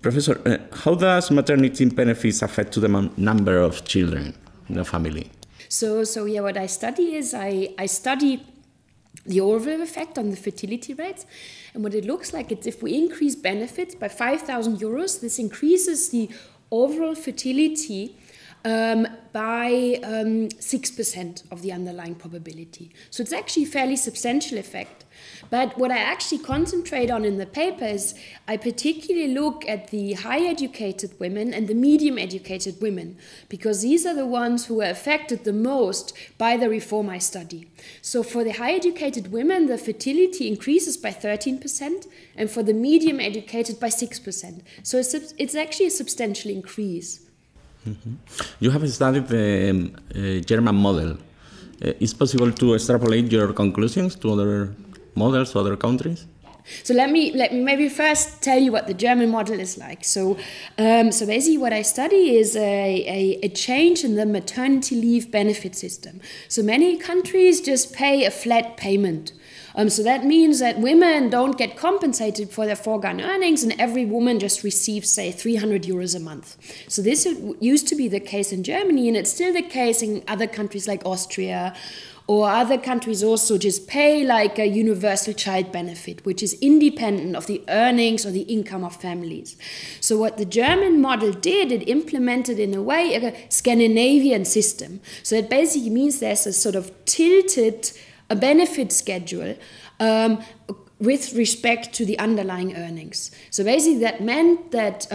Professor, how does maternity benefits affect to the number of children in the family? So yeah, what I study is I study the overall effect on the fertility rates. And what it looks like is if we increase benefits by 5,000 euros, this increases the overall fertility by 6% of the underlying probability. So it's actually a fairly substantial effect. But what I actually concentrate on in the paper is I particularly look at the high educated women and the medium educated women, because these are the ones who are affected the most by the reform I study. So for the high educated women, the fertility increases by 13%, and for the medium educated by 6%. So it's actually a substantial increase. Mm-hmm. You have studied the German model. Is it possible to extrapolate your conclusions to other models, other countries? So let me maybe first tell you what the German model is like. So basically what I study is a change in the maternity leave benefit system. So many countries just pay a flat payment. So that means that women don't get compensated for their foregone earnings, and every woman just receives, say, 300 euros a month. So this used to be the case in Germany, and it's still the case in other countries like Austria, or other countries also just pay like a universal child benefit, which is independent of the earnings or the income of families. So what the German model did, it implemented in a way a Scandinavian system. So it basically means there's a sort of tilted benefit schedule with respect to the underlying earnings. So basically that meant that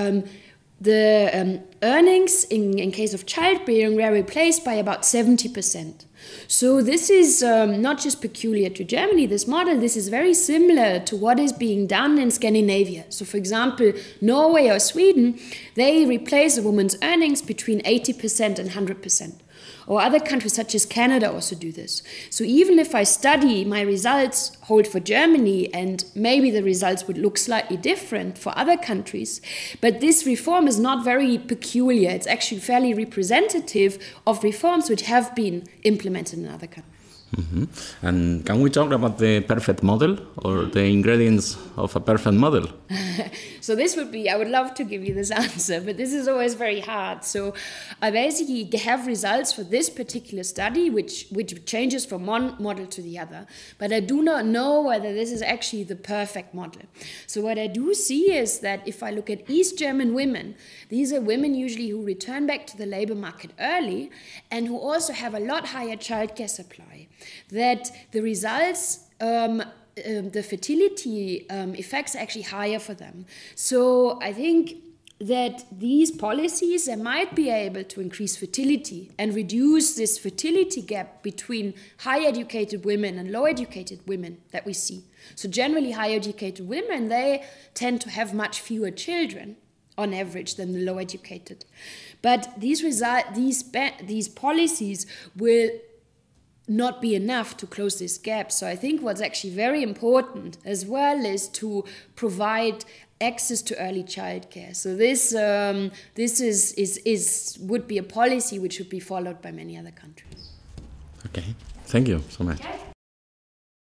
the earnings in case of childbearing were replaced by about 70%. So this is not just peculiar to Germany, this model, this is very similar to what is being done in Scandinavia. So for example, Norway or Sweden, they replace a woman's earnings between 80% and 100%. Or other countries such as Canada also do this. So even if I study, my results hold for Germany, and maybe the results would look slightly different for other countries, but this reform is not very peculiar. It's actually fairly representative of reforms which have been implemented in other countries. Mm-hmm. And can we talk about the perfect model or the ingredients of a perfect model? So this would be, I would love to give you this answer, but this is always very hard. So I basically have results for this particular study, which changes from one model to the other, but I do not know whether this is actually the perfect model. So what I do see is that if I look at East German women, these are women usually who return back to the labor market early and who also have a lot higher childcare supply, that the results, the fertility effects are actually higher for them. So I think that these policies might be able to increase fertility and reduce this fertility gap between high educated women and low educated women that we see. So generally high educated women, they tend to have much fewer children on average than the low educated. But these policies will not be enough to close this gap. So I think what's actually very important as well is to provide access to early childcare. So this would be a policy which should be followed by many other countries. Okay, thank you so much. Okay.